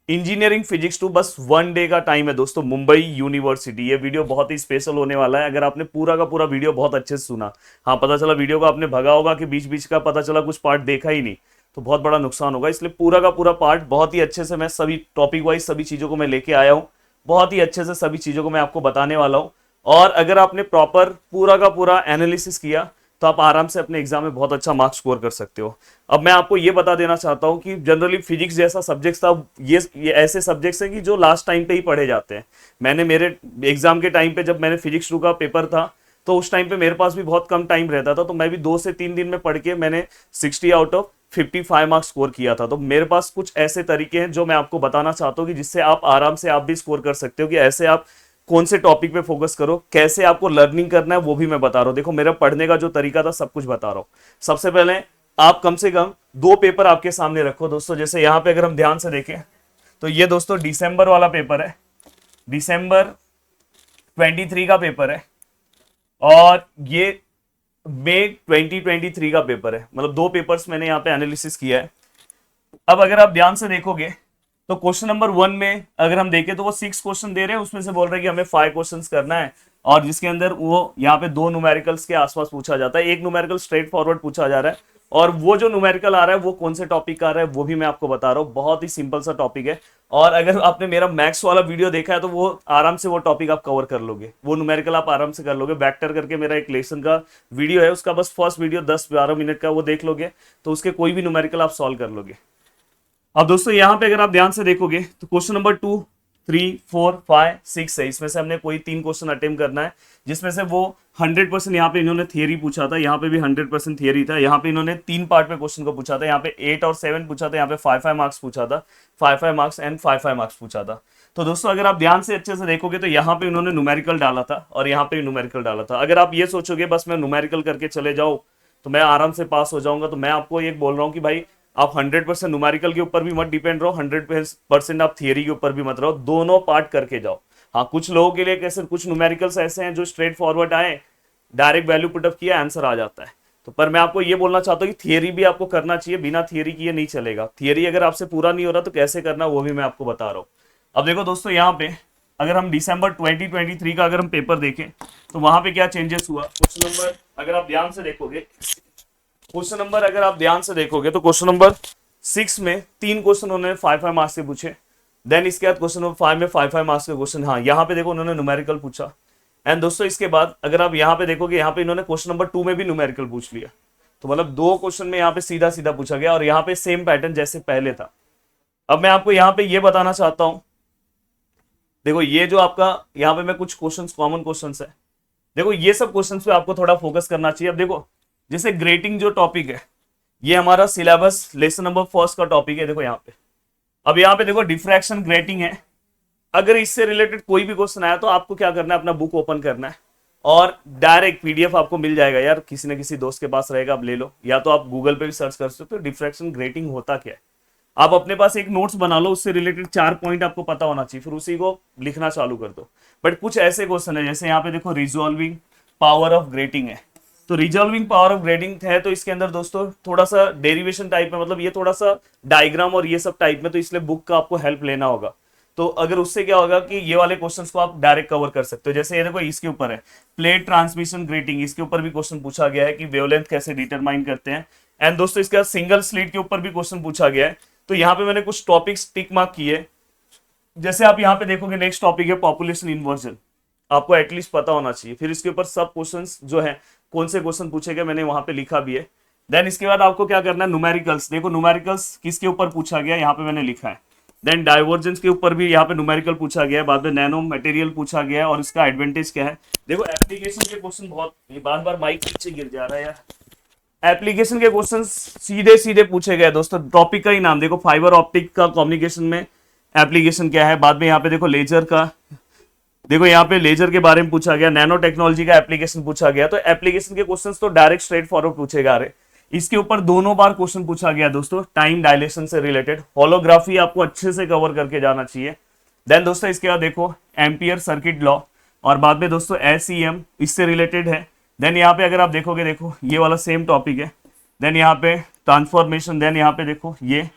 Engineering physics 2 बस 1 day का time है दोस्तों, मुंबई यूनिवर्सिटी। ये वीडियो बहुत ही स्पेशल होने वाला है। अगर आपने पूरा का पूरा वीडियो बहुत अच्छे से सुना, हाँ पता चला वीडियो को आपने भगा होगा कि बीच बीच का पता चला कुछ पार्ट देखा ही नहीं, तो बहुत बड़ा नुकसान होगा। इसलिए पूरा का पूरा पार्ट बहुत ही अच्छे से मैं सभी टॉपिक वाइज सभी चीजों को मैं लेके आया हूँ। बहुत ही अच्छे से सभी चीजों को मैं आपको बताने वाला हूँ। और अगर आपने प्रॉपर पूरा का पूरा एनालिसिस किया तो आप आराम से अपने एग्जाम में बहुत अच्छा मार्क्स स्कोर कर सकते हो। अब मैं आपको ये बता देना चाहता हूं कि जनरली फिजिक्स जैसा सब्जेक्ट था, ये ऐसे सब्जेक्ट्स हैं कि जो लास्ट टाइम पे ही पढ़े जाते हैं। मैंने मेरे एग्जाम के टाइम पे जब मैंने फिजिक्स 2 का पेपर था, तो उस टाइम पे मेरे पास भी बहुत कम टाइम रहता था, तो मैं भी 2 से 3 दिन में पढ़ के मैंने 60 आउट ऑफ 55 मार्क्स स्कोर किया था। तो मेरे पास कुछ ऐसे तरीके हैं जो मैं आपको बताना चाहता हूँ कि जिससे आप आराम से आप भी स्कोर कर सकते हो, कि ऐसे आप कौन से टॉपिक पे फोकस करो, कैसे आपको लर्निंग करना है वो भी मैं बता रहा हूं। देखो मेरा पढ़ने का जो तरीका था सब कुछ बता रहा हूं। सबसे पहले आप कम से कम 2 पेपर आपके सामने रखो दोस्तों। जैसे यहां पे अगर हम ध्यान से देखें तो ये दोस्तों दिसंबर वाला पेपर है, दिसंबर 23 का पेपर है, और ये मई 2023 का पेपर है। मतलब 2 पेपर्स मैंने यहाँ पे एनालिसिस किया है। अब अगर आप ध्यान से देखोगे तो क्वेश्चन नंबर 1 में अगर हम देखें तो वो 6 क्वेश्चन दे रहे हैं, उसमें से बोल रहे हैं कि हमें 5 क्वेश्चंस करना है, और जिसके अंदर वो यहाँ पे 2 न्यूमेरिकल्स के आसपास पूछा जाता है, एक न्यूमेरिकल स्ट्रेट फॉरवर्ड पूछा जा रहा है, और वो जो न्यूमेरिकल आ रहा है वो कौन से टॉपिक का आ रहा है वो भी मैं आपको बता रहा हूँ। बहुत ही सिंपल सा टॉपिक है, और अगर आपने मेरा मैथ्स वाला वीडियो देखा है तो वो आराम से वो टॉपिक आप कवर कर लोगे, वो न्यूमेरिकल आप आराम से कर लोगे। वेक्टर करके मेरा एक लेसन का वीडियो है, उसका बस फर्स्ट वीडियो 10-12 मिनट का, वो देख लोगे तो उसके कोई भी न्यूमेरिकल आप सॉल्व कर लोगे। अब दोस्तों यहाँ पे अगर आप ध्यान से देखोगे तो क्वेश्चन नंबर 2, 3, 4, 5, 6 है, इसमें से हमने कोई 3 क्वेश्चन अटेम्प्ट करना है, जिसमें से वो 100% यहाँ पे इन्होंने थियरी पूछा था, यहाँ पे भी 100% थियरी था। यहाँ पे इन्होंने 3 पार्ट में क्वेश्चन को पूछा था, यहाँ पे 8 और 7 पूछा था, यहाँ पे 5 मार्क्स पूछा था, 5 मार्क्स एंड 5 मार्क्स पूछा था। तो दोस्तों अगर आप ध्यान से अच्छे से देखोगे तो यहाँ पे इन्होंने न्यूमेरिकल डाला था और यहाँ पे न्यूमेरिकल डाला था। अगर आप ये सोचोगे बस मैं न्यूमेरिकल करके चले जाऊँ तो मैं आराम से पास हो जाऊंगा, तो मैं आपको ये बोल रहा हूँ कि भाई आप 100% न्यूमेरिकल के ऊपर भी मत डिपेंड रहो, 100% आप थियरी के ऊपर भी मत रहो, दोनों पार्ट करके जाओ। हाँ कुछ लोगों के लिए कैसे, कुछ न्यूमेरिकल्स ऐसे हैं जो स्ट्रेट फॉरवर्ड आए, डायरेक्ट वैल्यू पुटअप किया आंसर आ जाता है। तो पर मैं आपको ये बोलना चाहता हूँ कि थियरी भी आपको करना चाहिए, बिना थियरी किए नहीं चलेगा। थियरी अगर आपसे पूरा नहीं हो रहा तो कैसे करना वो भी मैं आपको बता रहा हूँ। अब देखो दोस्तों यहाँ पे अगर हम दिसंबर 2023 का अगर हम पेपर देखें तो वहां पे क्या चेंजेस हुआ। क्वेश्चन नंबर अगर आप ध्यान से देखोगे, क्वेश्चन नंबर अगर आप ध्यान से देखोगे तो क्वेश्चन नंबर 6 में 3 क्वेश्चन उन्होंने 5 मार्क्स के पूछे। देन इसके बाद क्वेश्चन नंबर 5 में 5 मार्क्स के क्वेश्चन, हाँ यहाँ पे देखो उन्होंने न्यूमेरिकल पूछा। एंड दोस्तों इसके बाद अगर आप यहाँ पे देखोगे, यहाँ पे इन्होंने क्वेश्चन नंबर 2 में भी न्यूमेरिकल पूछ लिया। तो मतलब 2 क्वेश्चन में यहाँ पे सीधा सीधा पूछा गया, और यहाँ पे सेम पैटर्न जैसे पहले था। अब मैं आपको यहाँ पे ये बताना चाहता हूँ, देखो ये जो आपका यहाँ पे मैं कुछ क्वेश्चन कॉमन क्वेश्चन है, देखो ये सब क्वेश्चन पे आपको थोड़ा फोकस करना चाहिए। अब देखो जैसे ग्रेटिंग जो टॉपिक है, ये हमारा सिलेबस लेसन नंबर 1 का टॉपिक है। देखो यहाँ पे, अब यहाँ पे देखो डिफ्रैक्शन ग्रेटिंग है। अगर इससे रिलेटेड कोई भी क्वेश्चन आया तो आपको क्या करना है, अपना बुक ओपन करना है और डायरेक्ट पीडीएफ आपको मिल जाएगा यार, किसी न किसी दोस्त के पास रहेगा, आप ले लो, या तो आप गूगल पे भी सर्च कर सकते हो डिफ्रैक्शन ग्रेटिंग होता क्या है। आप अपने पास एक नोट्स बना लो, उससे रिलेटेड 4 पॉइंट आपको पता होना चाहिए, फिर उसी को लिखना चालू कर दो। बट कुछ ऐसे क्वेश्चन है जैसे यहाँ पे देखो रिजॉल्विंग पावर ऑफ ग्रेटिंग है, तो रिजॉल्विंग पावर ऑफ ग्रेडिंग है, तो इसके अंदर दोस्तों थोड़ा सा डेरिवेशन टाइप में, मतलब ये थोड़ा सा डायग्राम और ये सब टाइप में, तो इसलिए बुक का आपको हेल्प लेना होगा। तो अगर उससे क्या होगा कि ये वाले क्वेश्चंस को आप डायरेक्ट कवर कर सकते हो। जैसे ये देखो इसके ऊपर है प्लेट ट्रांसमिशन ग्रेटिंग, इसके ऊपर भी क्वेश्चन पूछा गया है कि वेवलेंथ कैसे डिटरमाइन करते हैं। एंड दोस्तों इसके बाद सिंगल स्लिट के ऊपर भी क्वेश्चन पूछा गया है। तो यहाँ पे मैंने कुछ टॉपिक्स टिक मार्क किए। जैसे आप यहाँ पे देखोगे नेक्स्ट टॉपिक है पॉपुलेशन इन्वर्जन, आपको एटलीस्ट पता होना चाहिए। फिर इसके ऊपर सब क्वेश्चंस जो है कौन से क्वेश्चन पूछे गए मैंने वहां पे लिखा भी है। देन इसके बाद आपको क्या करना है, न्यूमेरिकल्स, देखो न्यूमेरिकल्स किसके ऊपर पूछा गया यहाँ पे मैंने लिखा है। देन डाइवर्जेंस के ऊपर भी यहाँ पे न्यूमेरिकल पूछा गया है, बाद में नैनो मटेरियल पूछा गया है और इसका एडवांटेज क्या है। देखो एप्लीकेशन के क्वेश्चन बहुत, ये बार बार माइक नीचे गिर जा रहा है यार। एप्लीकेशन के क्वेश्चन सीधे सीधे पूछे गए दोस्तों, टॉपिक का ही नाम देखो, फाइबर ऑप्टिक का कम्युनिकेशन में एप्लीकेशन क्या है। बाद में यहाँ पे देखो लेजर का, देखो यहाँ पे लेजर के बारे में पूछा गया, नैनो टेक्नोलॉजी का एप्लीकेशन पूछा गया। तो एप्लीकेशन के क्वेश्चंस तो डायरेक्ट स्ट्रेट फॉरवर्ड पूछे जा रहे। इसके ऊपर दोनों बार क्वेश्चन पूछा गया दोस्तों टाइम डायलेशन से रिलेटेड, होलोग्राफी आपको अच्छे से कवर करके जाना चाहिए। देन दोस्तों इसके बाद देखो एम्पियर सर्किट लॉ, और बाद में दोस्तों SEM इससे रिलेटेड है। देन यहाँ पे अगर आप देखोगे, देखो ये वाला सेम टॉपिक है। देन यहाँ पे ट्रांसफॉर्मेशन, देन यहाँ पे देखो ये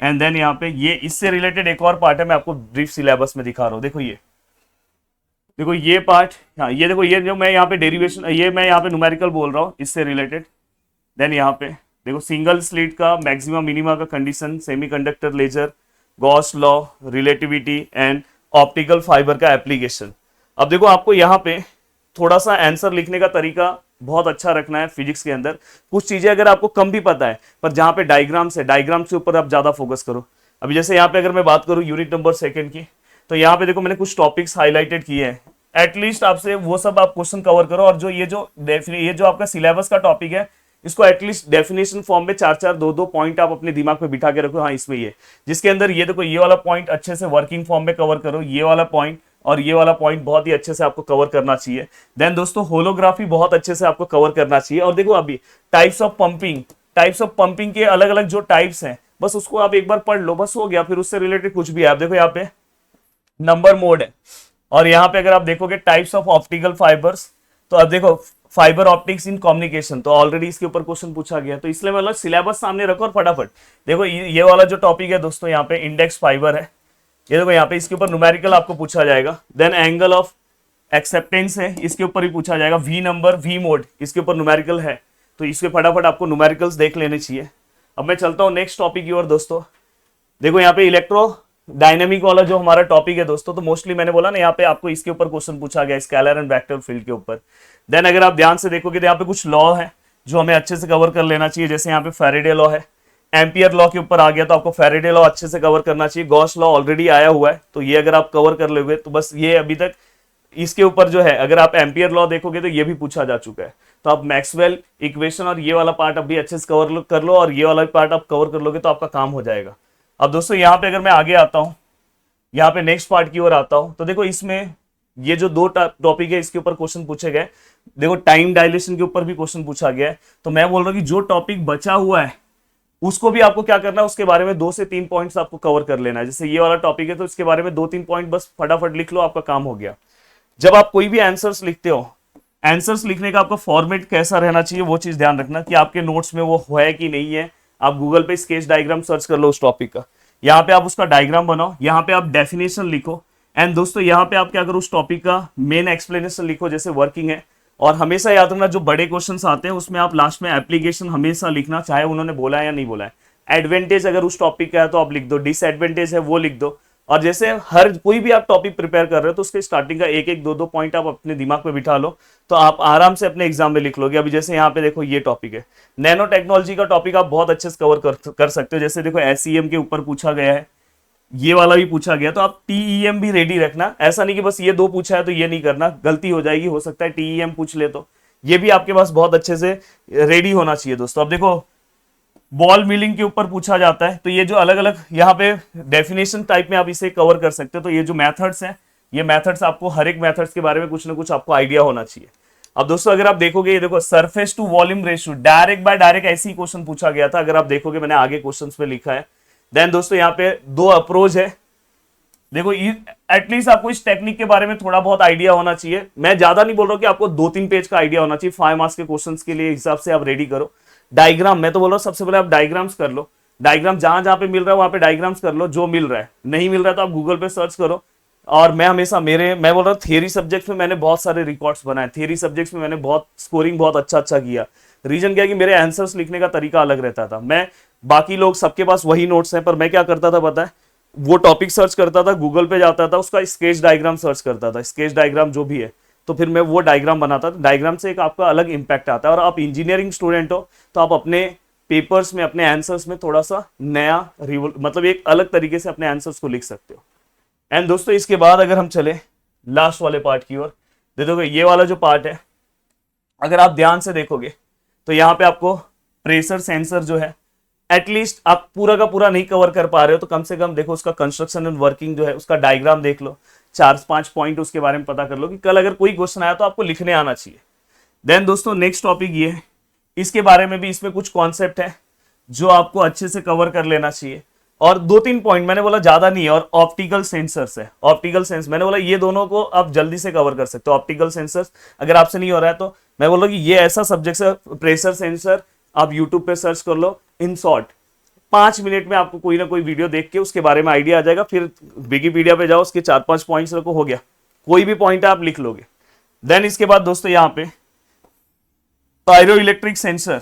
एंड देन यहाँ पे ये इससे रिलेटेड एक और पार्ट है, मैं आपको ब्रीफ सिलेबस में दिखा रहा हूँ। देखो ये पार्ट, हाँ ये देखो, ये जो मैं यहाँ पे डेरिवेशन, ये मैं यहाँ पे न्यूमेरिकल बोल रहा हूँ इससे रिलेटेड। देन यहाँ पे देखो सिंगल स्लिट का मैक्सिमम मिनिमा का condition, semiconductor laser, Gauss law, relativity and optical fibre का एप्लीकेशन। अब देखो आपको यहाँ पे थोड़ा सा आंसर लिखने का तरीका बहुत अच्छा रखना है। फिजिक्स के अंदर कुछ चीजें अगर आपको कम भी पता है, पर जहाँ पे डायग्राम्स है, डायग्राम्स के ऊपर आप ज्यादा फोकस करो। अभी जैसे यहाँ पे अगर मैं बात करूँ यूनिट नंबर 2 की, तो यहाँ पे देखो मैंने कुछ टॉपिक्स हाईलाइटेड किए हैं। एटलीस्ट आपसे वो सब आप क्वेश्चन कवर करो, और ये जो आपका सिलेबस का टॉपिक है, इसको एटलीस्ट डेफिनेशन फॉर्म में 4-4, 2-2 पॉइंट आप अपने दिमाग पे बिठा के रखो। हाँ इसमें ये, जिसके अंदर ये देखो ये वाला पॉइंट अच्छे से वर्किंग फॉर्म में कवर करो, ये वाला पॉइंट और ये वाला पॉइंट बहुत ही अच्छे से आपको कवर करना चाहिए। देन दोस्तों होलोग्राफी बहुत अच्छे से आपको कवर करना चाहिए। और देखो अभी टाइप्स ऑफ पंपिंग के अलग अलग जो टाइप्स हैं, बस उसको आप एक बार पढ़ लो, बस हो गया। फिर उससे रिलेटेड कुछ भी है, आप देखो यहाँ पे नंबर मोड है, और यहाँ पे अगर आप देखोगे टाइप्स ऑफ ऑप्टिकल फाइबर्स, तो अब देखो फाइबर ऑप्टिक्स इन कम्युनिकेशन, तो ऑलरेडी इसके ऊपर क्वेश्चन पूछा गया। तो इसलिए मतलब सिलेबस सामने रखो और फटाफट देखो ये वाला जो टॉपिक है दोस्तों, यहाँ पे इंडेक्स फाइबर है, ये देखो यहाँ पे इसके ऊपर न्यूमेरिकल आपको पूछा जाएगा। देन एंगल ऑफ एक्सेप्टेंस है, इसके ऊपर भी पूछा जाएगा। वी नंबर, वी मोड, इसके ऊपर न्यूमेरिकल है, तो इसके फटाफट आपको न्यूमेरिकल्स देख लेने चाहिए। अब मैं चलता हूँ नेक्स्ट टॉपिक की ओर दोस्तों। देखो यहाँ पे इलेक्ट्रो डायनेमिक वाला जो हमारा टॉपिक है दोस्तों, तो मोस्टली मैंने बोला ना यहाँ पे आपको इसके ऊपर क्वेश्चन पूछा गया, स्केलर एंड वेक्टर फील्ड के ऊपर। देन अगर आप ध्यान से देखोगे तो यहाँ पे कुछ लॉ है जो हमें अच्छे से कवर कर लेना चाहिए। जैसे यहाँ पे फैराडे लॉ है, एम्पियर लॉ के ऊपर आ गया तो आपको फैराडे लॉ अच्छे से कवर करना चाहिए। गॉस लॉ ऑलरेडी आया हुआ है, तो ये अगर आप कवर कर लोगे तो बस ये अभी तक इसके ऊपर जो है, अगर आप एम्पियर लॉ देखोगे तो ये भी पूछा जा चुका है। तो आप मैक्सवेल इक्वेशन और ये वाला पार्ट अभी अच्छे से कवर कर लो, और ये वाला पार्ट आप कवर कर लोगे तो आपका काम हो जाएगा। अब दोस्तों यहाँ पे अगर मैं आगे आता हूँ, यहाँ पे नेक्स्ट पार्ट की ओर आता हूँ, तो देखो इसमें ये जो 2 टॉपिक है इसके ऊपर क्वेश्चन पूछे गए। देखो टाइम डायलेशन के ऊपर भी क्वेश्चन पूछा गया है। तो मैं बोल रहा हूँ कि जो टॉपिक बचा हुआ है उसको भी आपको क्या करना है, उसके बारे में 2 से 3 पॉइंट्स आपको कवर कर लेना है। जैसे ये वाला टॉपिक है तो इसके बारे में 2-3 पॉइंट बस फटाफट लिख लो, आपका काम हो गया। जब आप कोई भी आंसर्स लिखते हो, आंसर्स लिखने का आपका फॉर्मेट कैसा रहना चाहिए वो चीज ध्यान रखना कि आपके नोट्स में वो है कि नहीं है। आप गूगल पे स्केच डायग्राम सर्च कर लो उस टॉपिक का, यहाँ पे आप उसका डायग्राम बनाओ, यहाँ पे आप डेफिनेशन लिखो, एंड दोस्तों यहाँ पे आप क्या करो, उस टॉपिक का मेन एक्सप्लेनेशन लिखो जैसे वर्किंग है। और हमेशा याद रखना जो बड़े क्वेश्चंस आते हैं उसमें आप लास्ट में एप्लीकेशन हमेशा लिखना, चाहे उन्होंने बोला है या नहीं बोला है। एडवांटेज अगर उस टॉपिक का है तो आप लिख दो, डिसएडवांटेज है वो लिख दो। और जैसे हर कोई भी आप टॉपिक प्रिपेयर कर रहे हो तो उसके स्टार्टिंग का 1-1, 2-2 पॉइंट आप अपने दिमाग में बिठा लो, तो आप आराम से अपने एग्जाम में लिख लोगे। अभी जैसे यहाँ पे देखो ये टॉपिक है, नैनो टेक्नोलॉजी का टॉपिक आप बहुत अच्छे से कवर कर सकते हो। जैसे देखो SEM के ऊपर पूछा गया है, ये वाला भी पूछा गया, तो आप TEM भी रेडी रखना। ऐसा नहीं कि बस ये 2 पूछा है तो ये नहीं करना, गलती हो जाएगी, हो सकता है TEM पूछ ले, तो ये भी आपके पास बहुत अच्छे से रेडी होना चाहिए दोस्तों। अब देखो बॉल मिलिंग के ऊपर पूछा जाता है, तो ये जो अलग अलग यहाँ पे डेफिनेशन टाइप में आप इसे कवर कर सकते हो। तो ये जो मेथड्स हैं, ये मेथड्स आपको हर एक मेथड्स के बारे में कुछ ना कुछ आपको आइडिया होना चाहिए। अब दोस्तों अगर आप देखोगे, ये देखो surface to volume ratio, direct by direct ऐसे ही क्वेश्चन पूछा गया था, अगर आप देखोगे मैंने आगे क्वेश्चन में लिखा है। देन दोस्तों यहाँ पे 2 अप्रोच है। देखो एटलीस्ट आपको इस टेक्निक के बारे में थोड़ा बहुत आइडिया होना चाहिए। मैं ज्यादा नहीं बोल रहा हूँ कि आपको 2-3 पेज का आइडिया होना चाहिए। 5 मार्क्स के क्वेश्चन के लिए हिसाब से आप रेडी करो। डायग्राम, मैं तो बोल रहा हूँ सबसे पहले आप डायग्राम्स कर लो, डायग्राम जहां जहां पे मिल रहा है वहां पे डायग्राम्स कर लो, जो मिल रहा है। नहीं मिल रहा है तो आप गूगल पे सर्च करो। और मैं हमेशा मैं बोल रहा हूँ थियरी सब्जेक्ट्स में मैंने बहुत सारे रिकॉर्ड्स बनाए, थियरी सब्जेक्ट्स में मैंने बहुत स्कोरिंग बहुत अच्छा किया। रीजन क्या है कि मेरे आंसर्स लिखने का तरीका अलग रहता था। मैं बाकी लोग सबके पास वही नोट्स हैं, पर मैं क्या करता था पता है, वो टॉपिक सर्च करता था, गूगल पे जाता था, उसका स्केच डायग्राम सर्च करता था, स्केच डायग्राम जो भी है, तो फिर मैं वो डायग्राम बनाता था। डायग्राम से एक आपका अलग इंपैक्ट आता है। और आप इंजीनियरिंग स्टूडेंट हो तो आप अपने पेपर्स में, अपने आंसर्स में थोड़ा सा नया मतलब एक अलग तरीके से अपने आंसर्स को लिख सकते हो। एंड दोस्तों इसके बाद अगर हम चले लास्ट वाले पार्ट की ओर, देखोगे ये वाला जो पार्ट है, अगर आप ध्यान से देखोगे तो यहाँ पे आपको प्रेशर सेंसर जो है, एटलीस्ट आप पूरा का पूरा नहीं कवर कर पा रहे हो तो कम से कम देखो उसका कंस्ट्रक्शन एंड वर्किंग जो है उसका डायग्राम देख लो, 4-5 पॉइंट उसके बारे में पता कर लो कि कल अगर कोई क्वेश्चन आया तो आपको लिखने आना चाहिए। देन दोस्तों नेक्स्ट टॉपिक ये है, इसके बारे में भी इसमें कुछ कॉन्सेप्ट है जो आपको अच्छे से कवर कर लेना चाहिए। और 2-3 पॉइंट मैंने बोला ज्यादा नहीं है। और ऑप्टिकल सेंसर्स है, ऑप्टिकल सेंस मैंने बोला ये दोनों को आप जल्दी से कवर कर सकते हो। ऑप्टिकल सेंसर्स अगर आपसे नहीं हो रहा है तो मैं बोल रहा हूँ कि ये ऐसा सब्जेक्ट है, प्रेशर सेंसर आप यूट्यूब पे सर्च कर लो। इन शॉर्ट 5 मिनट में आपको कोई ना कोई वीडियो देख के उसके बारे में आइडिया आ जाएगा। फिर विकिपीडिया पे जाओ, उसके 4-5 पॉइंट्स रखो, हो गया। कोई भी पॉइंट आप लिख लोगे। देन इसके बाद दोस्तों यहाँ पे पायरो इलेक्ट्रिक सेंसर,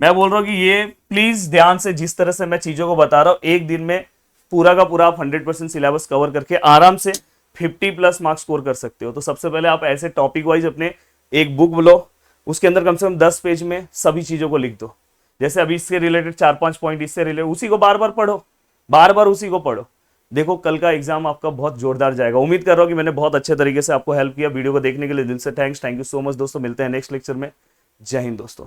मैं बोल रहा हूं कि ये प्लीज ध्यान से, जिस तरह से मैं चीजों को बता रहा हूं, एक दिन में पूरा का पूरा आप 100% सिलेबस कवर करके आराम से 50+ मार्क्स स्कोर कर सकते हो। तो सबसे पहले आप ऐसे टॉपिक वाइज अपने एक बुक लो, उसके अंदर कम से कम 10 पेज में सभी चीजों को लिख दो। जैसे अभी इससे रिलेटेड 4-5 पॉइंट, इससे रिलेटेड, उसी को बार बार पढ़ो, बार बार उसी को पढ़ो। देखो कल का एग्जाम आपका बहुत जोरदार जाएगा। उम्मीद कर रहा हूं कि मैंने बहुत अच्छे तरीके से आपको हेल्प किया। वीडियो को देखने के लिए दिल से thanks. Thank you so much दोस्तों। मिलते हैं नेक्स्ट लेक्चर में। जय हिंद दोस्तों।